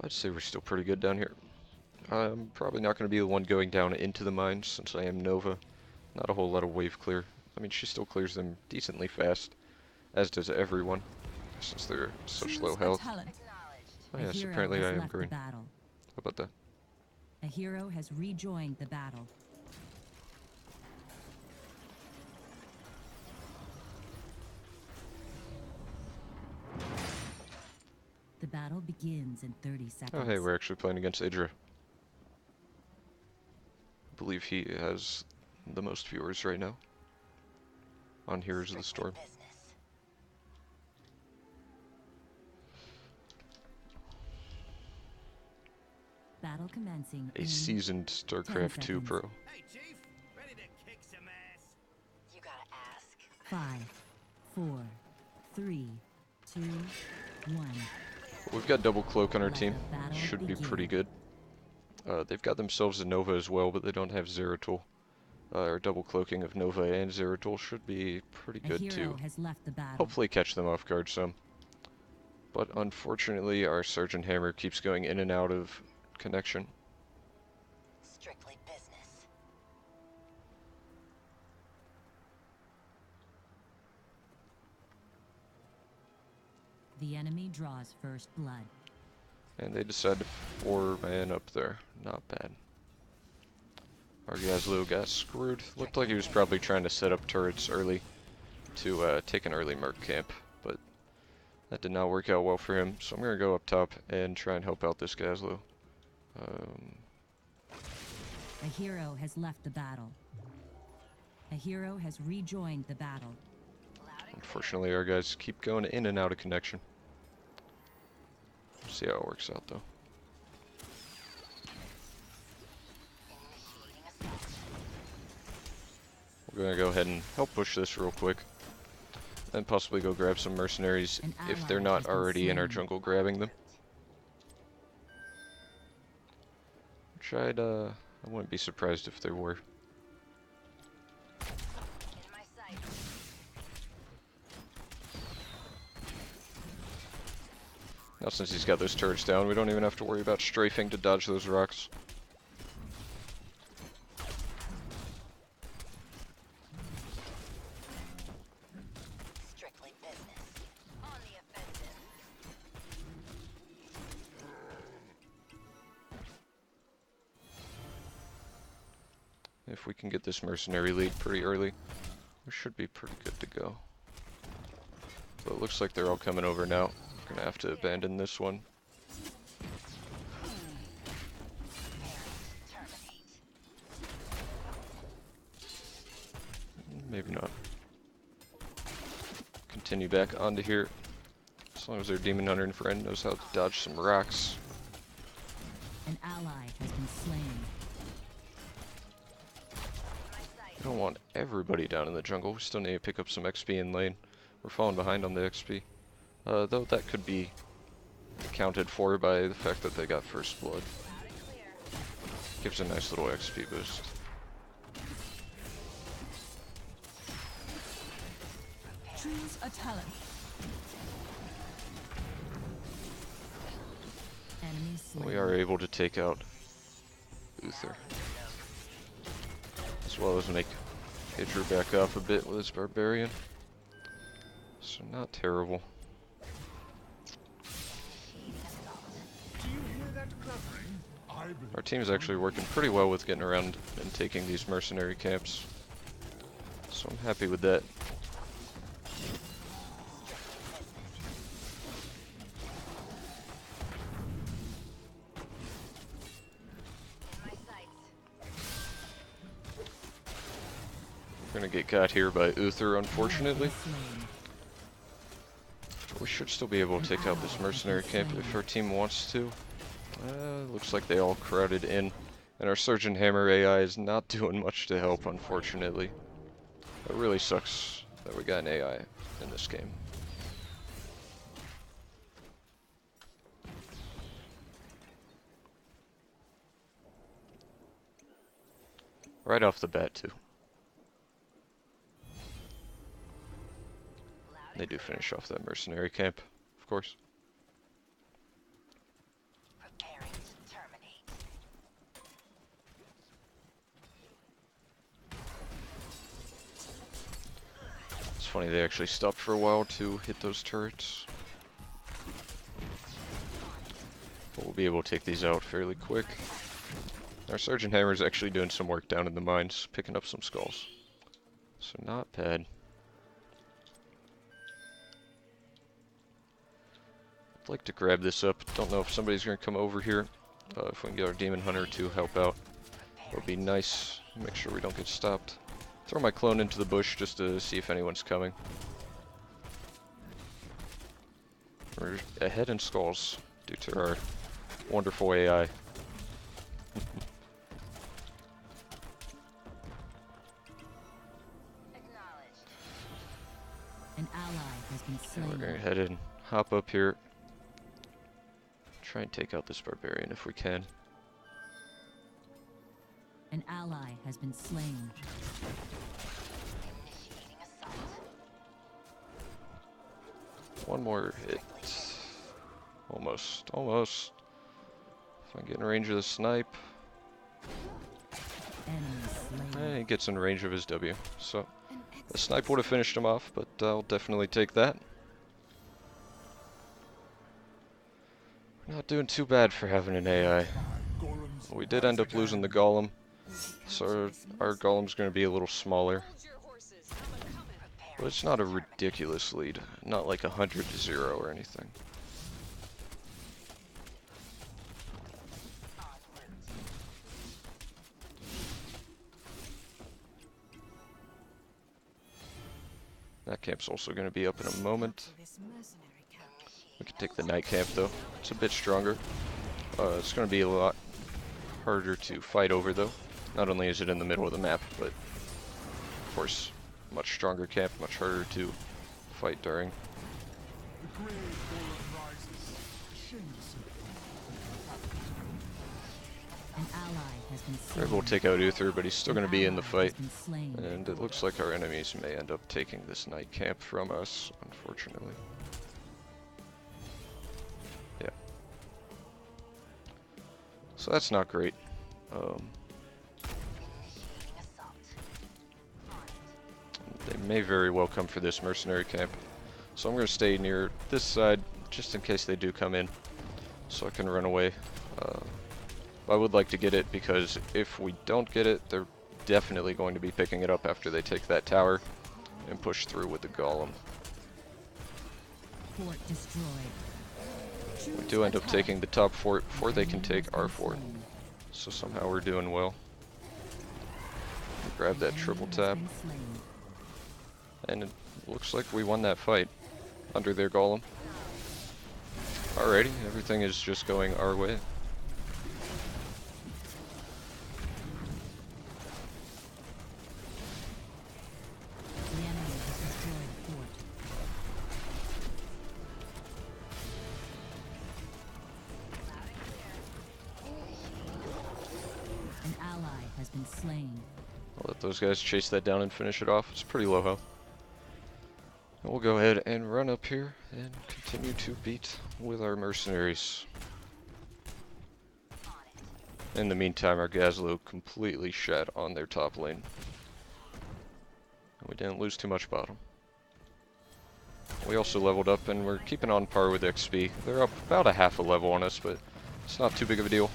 I'd say we're still pretty good down here. I'm probably not going to be the one going down into the mines since I am Nova. Not a whole lot of wave clear. I mean, she still clears them decently fast, as does everyone, since they're such low health. Oh yes, apparently I am green. How about that? A hero has rejoined the battle. The battle begins in 30 seconds. Oh hey, we're actually playing against IdrA. I believe he has the most viewers right now on Heroes of the Storm. Battle commencing. A seasoned StarCraft 2 pro. Hey, Chief, ready to kick some ass? You gotta ask. 5, 4, 3, 2, 1. We've got double cloak on our team. Should be pretty good. They've got themselves a Nova as well, but they don't have Zeratul. Our double cloaking of Nova and Zeratul should be pretty good too. Hopefully catch them off guard some. But unfortunately, our Sergeant Hammer keeps going in and out of connection. Strictly business. The enemy draws first blood. And they decide to 4-man up there. Not bad. Our Gazlo got screwed. Looked like he was probably trying to set up turrets early to take an early Merc camp, but that did not work out well for him. So I'm going to go up top and try and help out this Gazlo. A hero has left the battle. A hero has rejoined the battle. Unfortunately, our guys keep going in and out of connection. See how it works out, though. We're going to go ahead and help push this real quick. And possibly go grab some mercenaries if they're not already in our jungle grabbing them. Which I wouldn't be surprised if there were. Now since he's got those turrets down, we don't even have to worry about strafing to dodge those rocks. Strictly business. On the offensive. If we can get this mercenary lead pretty early, we should be pretty good to go. But it looks like they're all coming over now. We're gonna have to abandon this one. Maybe not. Continue back onto here. As long as their Demon Hunter and friend knows how to dodge some rocks. An ally has been slain. We don't want everybody down in the jungle. We still need to pick up some XP in lane. We're falling behind on the XP. Though that could be accounted for by the fact that they got first blood. Gives a nice little XP boost. Choose a talent. We are able to take out IdrA, as well as make IdrA back up a bit with his Barbarian. So not terrible. Our team is actually working pretty well with getting around and taking these mercenary camps. So I'm happy with that. We're gonna get got here by IdrA, unfortunately. We should still be able to take out this mercenary camp if our team wants to. Looks like they all crowded in. And our Sergeant Hammer AI is not doing much to help, unfortunately. It really sucks that we got an AI in this game. Right off the bat, too. They do finish off that mercenary camp, of course. funny, they actually stopped for a while to hit those turrets. But we'll be able to take these out fairly quick. Our Sergeant Hammer is actually doing some work down in the mines, picking up some skulls. So not bad. I'd like to grab this up. Don't know if somebody's going to come over here. If we can get our Demon Hunter to help out, that would be nice. Make sure we don't get stopped. Throw my clone into the bush just to see if anyone's coming. We're ahead in skulls due to our wonderful AI. An ally has been slain. We're going to head in, hop up here, try and take out this barbarian if we can. An ally has been slain. One more hit. Almost, almost. If I can get in range of the snipe. Enemy slain. And he gets in range of his W. So the snipe would have finished him off, but I'll definitely take that. We're not doing too bad for having an AI. We did end up losing the golem, so our golem's going to be a little smaller. But it's not a ridiculous lead. Not like 100-0 or anything. That camp's also going to be up in a moment. We can take the night camp though. It's a bit stronger. It's going to be a lot harder to fight over though. Not only is it in the middle of the map, but of course, much stronger camp, much harder to fight during. An ally has been We're slain. able to take out Uther, but he's still going to be in the An ally fight. has been slain. And it looks like our enemies may end up taking this night camp from us, unfortunately. Yeah. So that's not great. They may very well come for this mercenary camp. So I'm going to stay near this side, just in case they do come in, so I can run away. I would like to get it, because if we don't get it, they're definitely going to be picking it up after they take that tower and push through with the golem. Fort destroyed. We do end up taking the top fort before they can take our fort. So somehow we're doing well. Grab that triple tap. And it looks like we won that fight under their golem. Alrighty, everything is just going our way. The enemy has destroyed a fort. An ally has been slain. I'll let those guys chase that down and finish it off. It's pretty low health. And we'll go ahead and run up here and continue to beat with our mercenaries. In the meantime, our Gazlo completely shat on their top lane. We didn't lose too much bottom. We also leveled up and we're keeping on par with XP. They're up about a half a level on us, but it's not too big of a deal.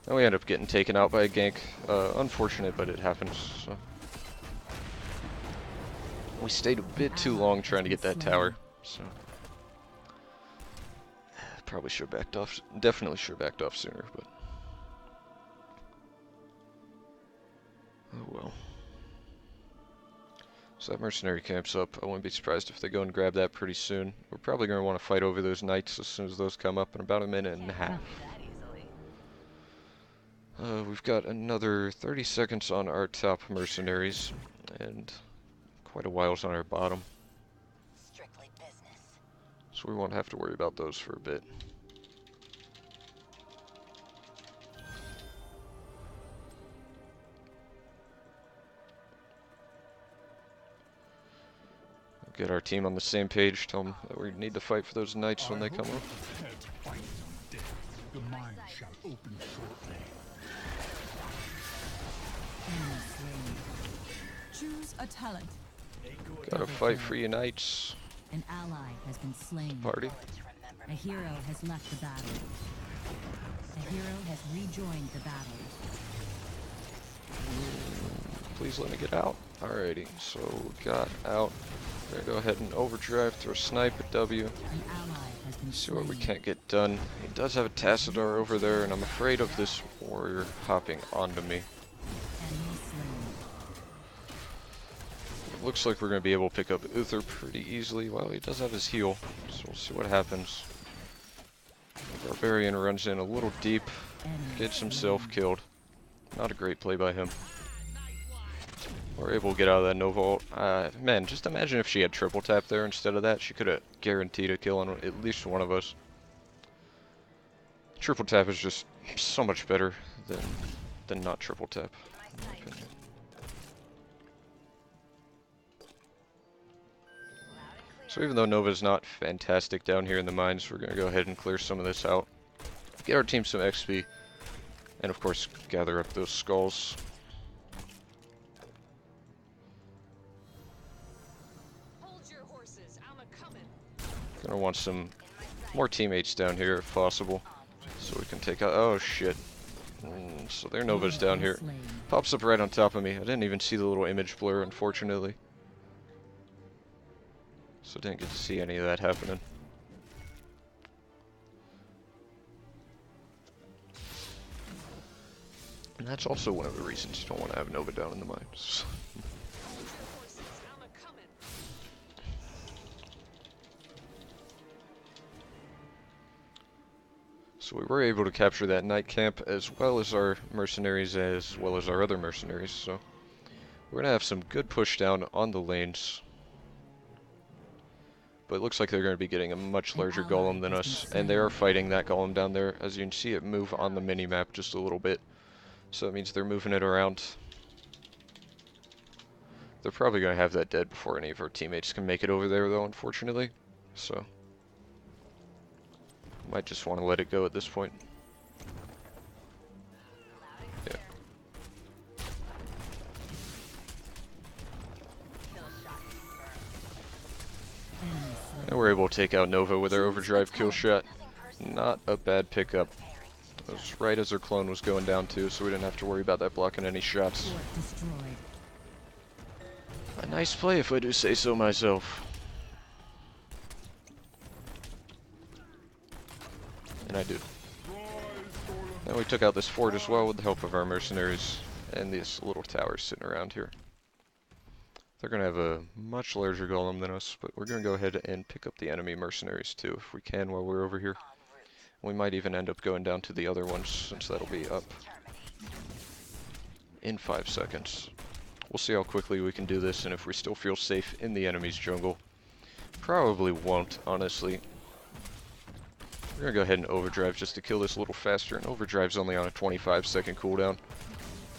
And we end up getting taken out by a gank. Unfortunate, but it happens. So. We stayed a bit too long trying to get that tower, so probably should have backed off. Definitely should have backed off sooner, but oh well. So that mercenary camp's up. I wouldn't be surprised if they go and grab that pretty soon. We're probably going to want to fight over those knights as soon as those come up in about a minute and a half. We've got another 30 seconds on our top mercenaries, and quite a while's on our bottom. Strictly business. So we won't have to worry about those for a bit. Get our team on the same page, tell them that we need to fight for those knights when they come up. The mine shall open shortly. Choose a talent. Gotta fight for you knights. An ally has been slain. Party. A hero has left the battle. A hero has rejoined the battle. Please let me get out. Alrighty, so we got out. We're gonna go ahead and overdrive, throw a snipe at W. An ally has been See what we slain. can't get done. He does have a Tassadar over there, and I'm afraid of this warrior hopping onto me. Enemy slain. It looks like we're gonna be able to pick up Uther pretty easily. Well, he does have his heal, so we'll see what happens. Barbarian runs in a little deep, Enemy gets slain. himself killed. Not a great play by him. We're able to get out of that Nova ult. Man, just imagine if she had triple tap there instead of that. She could have guaranteed a kill on at least one of us. Triple tap is just so much better than not triple tap, in my opinion. So even though Nova's not fantastic down here in the mines, we're going to go ahead and clear some of this out. Get our team some XP. And of course, gather up those skulls. Gonna want some more teammates down here if possible, so we can take out. Oh shit! So their Nova's down here. Slain. Pops up right on top of me. I didn't even see the little image blur, unfortunately. So didn't get to see any of that happening. And that's also one of the reasons you don't want to have Nova down in the mines. So we were able to capture that night camp as well as our mercenaries as well as our other mercenaries, so we're gonna have some good push down on the lanes. But it looks like they're gonna be getting a much larger golem than us, and they are fighting that golem down there. As you can see it move on the mini-map just a little bit. So that means they're moving it around. They're probably gonna have that dead before any of our teammates can make it over there though, unfortunately. So might just want to let it go at this point. Yeah. And we're able to take out Nova with our overdrive kill shot. Not a bad pickup. It was right as her clone was going down too, so we didn't have to worry about that blocking any shots. Fort destroyed. A nice play if I do say so myself. And I do. And we took out this fort as well with the help of our mercenaries and these little towers sitting around here. They're going to have a much larger golem than us, but we're going to go ahead and pick up the enemy mercenaries too if we can while we're over here. We might even end up going down to the other ones since that'll be up in 5 seconds. We'll see how quickly we can do this and if we still feel safe in the enemy's jungle. Probably won't, honestly. We're gonna go ahead and overdrive just to kill this a little faster, and overdrive's only on a 25-second cooldown,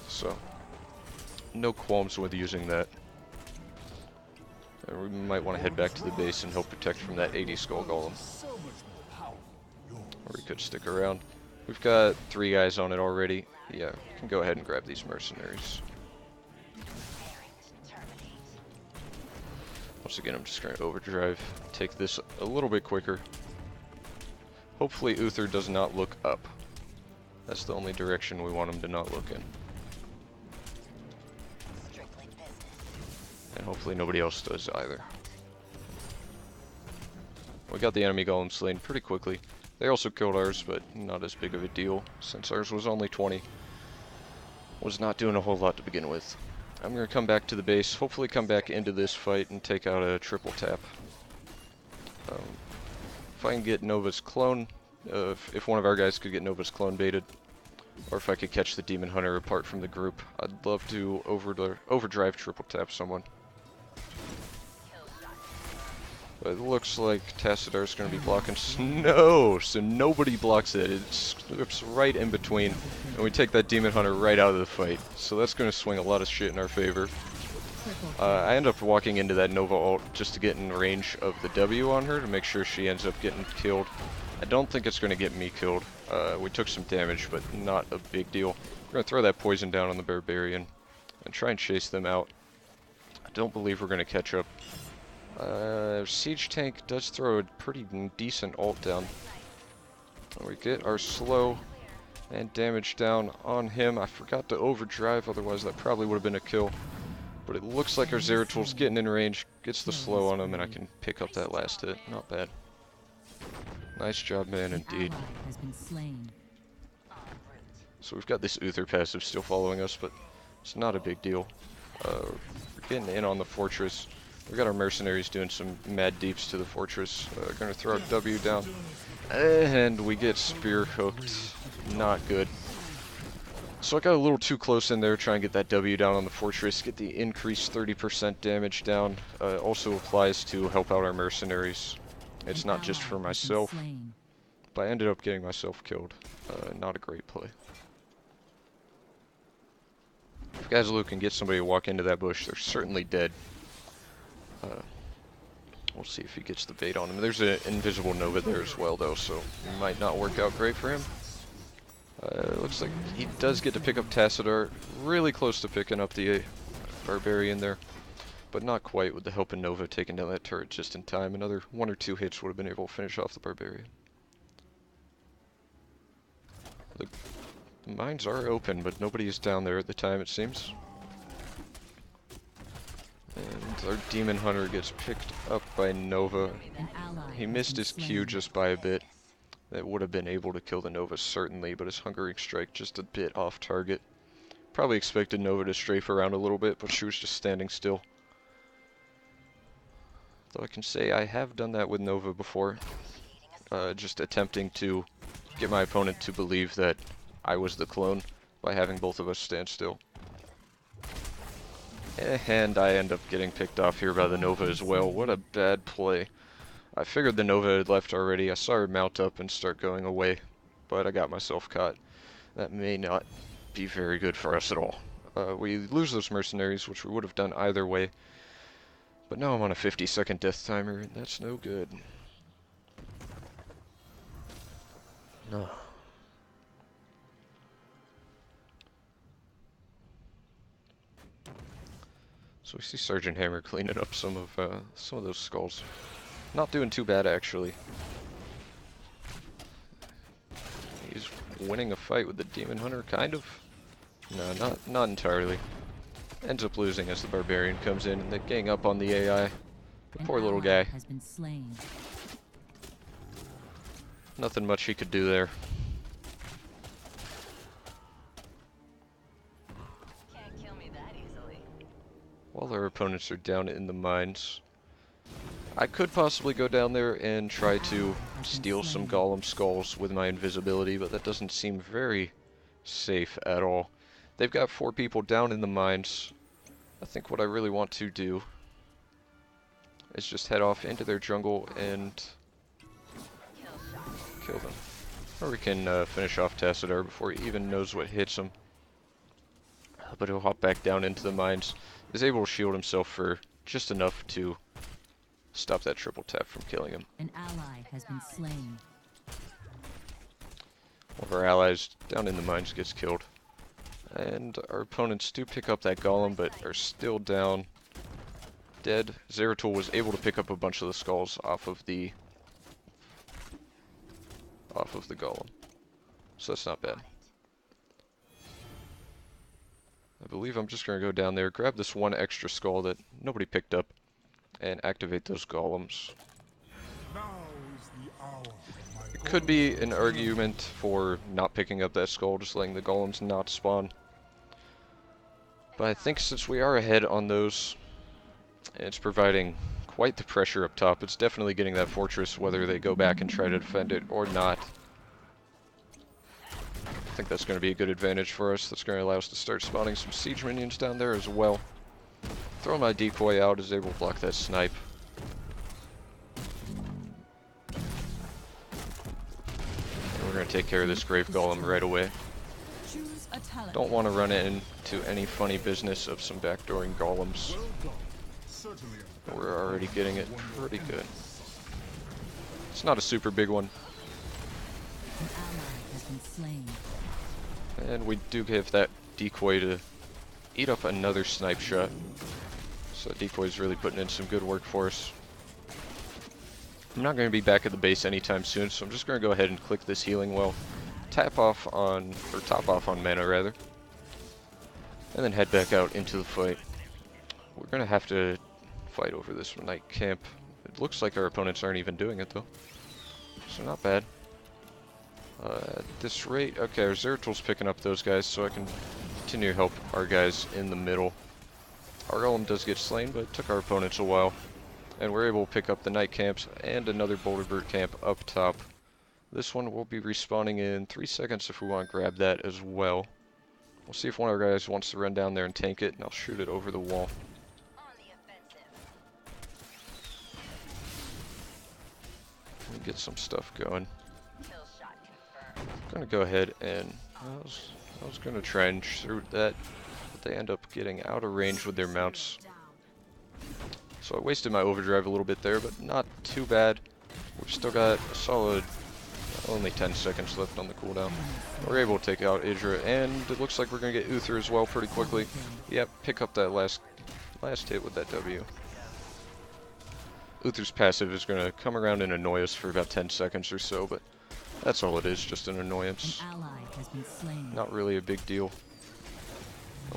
so no qualms with using that. And we might want to head back to the base and help protect from that 80 skull golem. Or we could stick around. We've got 3 guys on it already. Yeah, we can go ahead and grab these mercenaries. Once again, I'm just going to overdrive, take this a little bit quicker. Hopefully Uther does not look up. That's the only direction we want him to not look in. And hopefully nobody else does either. We got the enemy golem slain pretty quickly. They also killed ours, but not as big of a deal, since ours was only 20. Was not doing a whole lot to begin with. I'm going to come back to the base, hopefully come back into this fight and take out a triple tap. If I can get Nova's clone, if one of our guys could get Nova's clone baited, or if I could catch the Demon Hunter apart from the group, I'd love to overdrive triple tap someone. But it looks like Tassadar's going to be blocking snow, so nobody blocks it. It slips right in between, and we take that Demon Hunter right out of the fight. So that's going to swing a lot of shit in our favor. I end up walking into that Nova ult just to get in range of the W on her to make sure she ends up getting killed. I don't think it's going to get me killed. We took some damage, but not a big deal. We're going to throw that poison down on the Barbarian and try and chase them out. I don't believe we're going to catch up. Siege Tank does throw a pretty decent ult down. We get our slow and damage down on him. I forgot to overdrive, otherwise that probably would have been a kill. But it looks like our Zeratul's getting in range, gets the slow on him, and I can pick up that last hit. Not bad. Nice job, man, indeed. So we've got this Uther passive still following us, but it's not a big deal. We're getting in on the fortress. We got our mercenaries doing some mad deeps to the fortress. Gonna throw a W down, and we get spear hooked. Not good. So I got a little too close in there, try and get that W down on the fortress, get the increased 30% damage down. Also applies to help out our mercenaries. It's not just for myself, but I ended up getting myself killed. Not a great play. If Gazlu can get somebody to walk into that bush, they're certainly dead. We'll see if he gets the bait on him. There's an invisible Nova there as well, though, so it might not work out great for him. Looks like he does get to pick up Tassadar, really close to picking up the Barbarian there, but not quite with the help of Nova taking down that turret just in time. Another 1 or 2 hits would have been able to finish off the Barbarian. The mines are open, but nobody is down there at the time, it seems. And our Demon Hunter gets picked up by Nova. He missed his Q just by a bit. That would have been able to kill the Nova, certainly, but his Hungering Strike just a bit off target. Probably expected Nova to strafe around a little bit, but she was just standing still. Though I can say I have done that with Nova before. Just attempting to get my opponent to believe that I was the clone by having both of us stand still. And I end up getting picked off here by the Nova as well. What a bad play. I figured the Nova had left already. I saw her mount up and start going away, but I got myself caught. That may not be very good for us at all. We lose those mercenaries, which we would have done either way. But now I'm on a 50-second death timer, and that's no good. No. So we see Sergeant Hammer cleaning up some of those skulls. Not doing too bad, actually. He's winning a fight with the Demon Hunter, kind of. No, not entirely. Ends up losing as the Barbarian comes in and they gang up on the AI. The poor little guy. Has been slain. Nothing much he could do there. Can't kill me that easily. While our opponents are down in the mines, I could possibly go down there and try to steal some Golem skulls with my invisibility, but that doesn't seem very safe at all. They've got 4 people down in the mines. I think what I really want to do is just head off into their jungle and kill them. Or we can finish off Tassadar before he even knows what hits him. But he'll hop back down into the mines. Is able to shield himself for just enough to stop that triple tap from killing him. An ally has been slain. One of our allies down in the mines gets killed. And our opponents do pick up that golem, but are still down. Dead. Zeratul was able to pick up a bunch of the skulls off of the golem. So that's not bad. I believe I'm just going to go down there, grab this one extra skull that nobody picked up, and activate those golems. Now is the hour. It could be an argument for not picking up that skull, just letting the golems not spawn. But I think since we are ahead on those, it's providing quite the pressure up top. It's definitely getting that fortress, whether they go back and try to defend it or not. I think that's going to be a good advantage for us. That's going to allow us to start spawning some siege minions down there as well. Throw my decoy out, is able to block that snipe. And we're going to take care of this grave golem right away. Choose a talent. Don't want to run into any funny business of some backdooring golems. Well done. Certainly. We're already getting it pretty good. It's not a super big one. An ally has been slain. And we do have that decoy to eat up another snipe shot. So decoy's really putting in some good work for us. I'm not going to be back at the base anytime soon, so I'm just going to go ahead and click this healing well. Top off on mana rather. And then head back out into the fight. We're going to have to fight over this night camp. It looks like our opponents aren't even doing it though. So not bad. At this rate, okay, our Zeratil's picking up those guys, so I can continue to help our guys in the middle. Our golem does get slain, but it took our opponents a while. And we're able to pick up the night camps and another Boulderbird camp up top. This one will be respawning in 3 seconds if we want to grab that as well. We'll see if one of our guys wants to run down there and tank it, and I'll shoot it over the wall. On the offensive. Let me get some stuff going. Kill shot confirmed. I'm gonna go ahead and I was gonna try and shoot that, but they end up getting out of range with their mounts. So I wasted my overdrive a little bit there, but not too bad. We've still got a solid, only 10 seconds left on the cooldown. We're able to take out IdrA, and it looks like we're gonna get Uther as well pretty quickly. Yep, pick up that last hit with that W. Uther's passive is gonna come around and annoy us for about 10 seconds or so, but that's all it is, just an annoyance. An ally has been slain. Not really a big deal.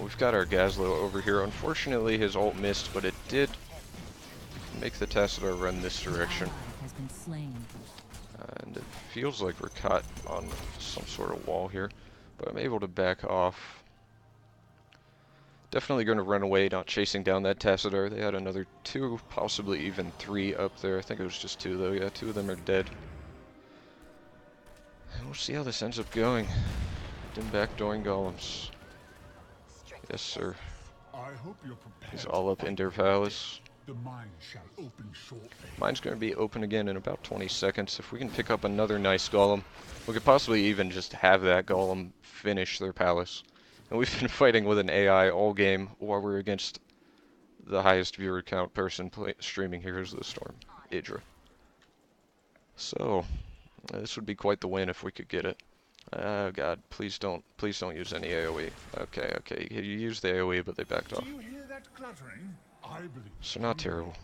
We've got our Gazlo over here. Unfortunately, his ult missed, but it did make the Tassadar run this direction. An ally has been slain. And it feels like we're caught on some sort of wall here, but I'm able to back off. Definitely going to run away, not chasing down that Tassadar. They had another 2, possibly even 3 up there. I think it was just 2 though. Yeah, 2 of them are dead. And we'll see how this ends up going. Them backdooring golems. Yes, sir. I hope you're prepared. He's all up in their palace. The mine shall open shortly. Mine's going to be open again in about 20 seconds. If we can pick up another nice golem, we could possibly even just have that golem finish their palace. And we've been fighting with an AI all game while we're against the highest viewer count person streaming Heroes of the Storm, IdrA. So, this would be quite the win if we could get it. Oh god, please don't use any AoE. Okay, you used the AoE, but they backed off. Do you hear that clattering? I believe. So not terrible.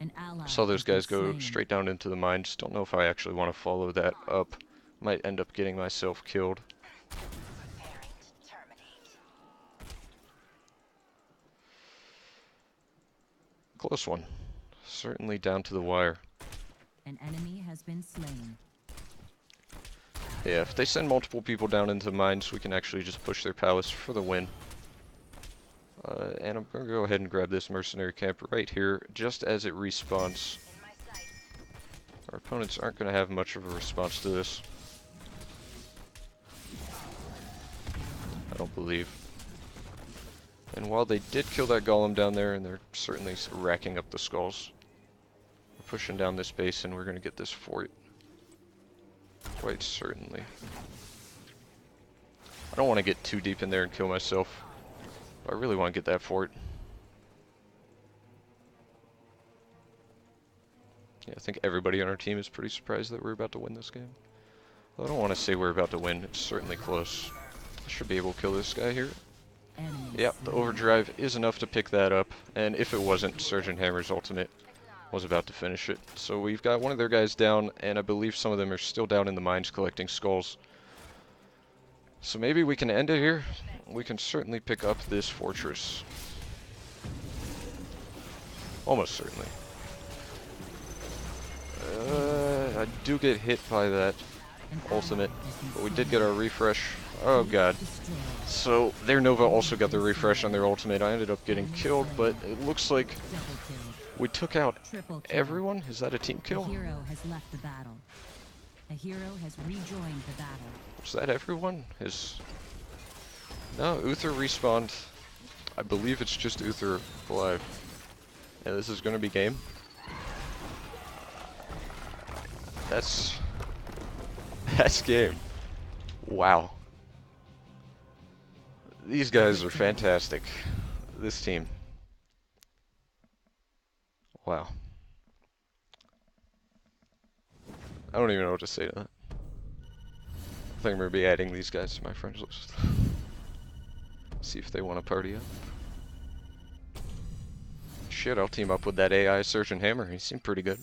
An ally Saw those has been guys go slain. straight down into the mines. Don't know if I actually want to follow that up. Might end up getting myself killed. Preparing to terminate. Close one. Certainly down to the wire. An enemy has been slain. Yeah, if they send multiple people down into the mines, we can actually just push their palace for the win. And I'm going to go ahead and grab this mercenary camp right here, just as it respawns. In my sight. Our opponents aren't going to have much of a response to this. I don't believe. And while they did kill that golem down there, and they're certainly racking up the skulls, we're pushing down this base and we're going to get this fort. Quite certainly. I don't want to get too deep in there and kill myself. I really want to get that fort. Yeah, I think everybody on our team is pretty surprised that we're about to win this game. Well, I don't want to say we're about to win. It's certainly close. I should be able to kill this guy here. Enemy Yep, the slain. overdrive is enough to pick that up. And if it wasn't, Surgeon Hammer's ultimate was about to finish it. So we've got one of their guys down, and I believe some of them are still down in the mines collecting skulls. So maybe we can end it here. We can certainly pick up this fortress. Almost certainly. I do get hit by that An ultimate, ally has been but we did slain. get our refresh. Oh god. Destroyed. So their Nova also got their refresh on their ultimate. I ended up getting killed, but it looks like Double kill. we took out Triple kill. everyone. Is that a team A kill? hero has left the battle. A hero has rejoined the battle. Was that everyone? No, Uther respawned. I believe it's just Uther alive. Yeah, this is gonna be game. That's game. Wow. These guys are fantastic. This team. Wow. I don't even know what to say to that. I think I'm gonna be adding these guys to my friends list. See if they want to party up. Shit, I'll team up with that AI Surgeon Hammer. He seemed pretty good.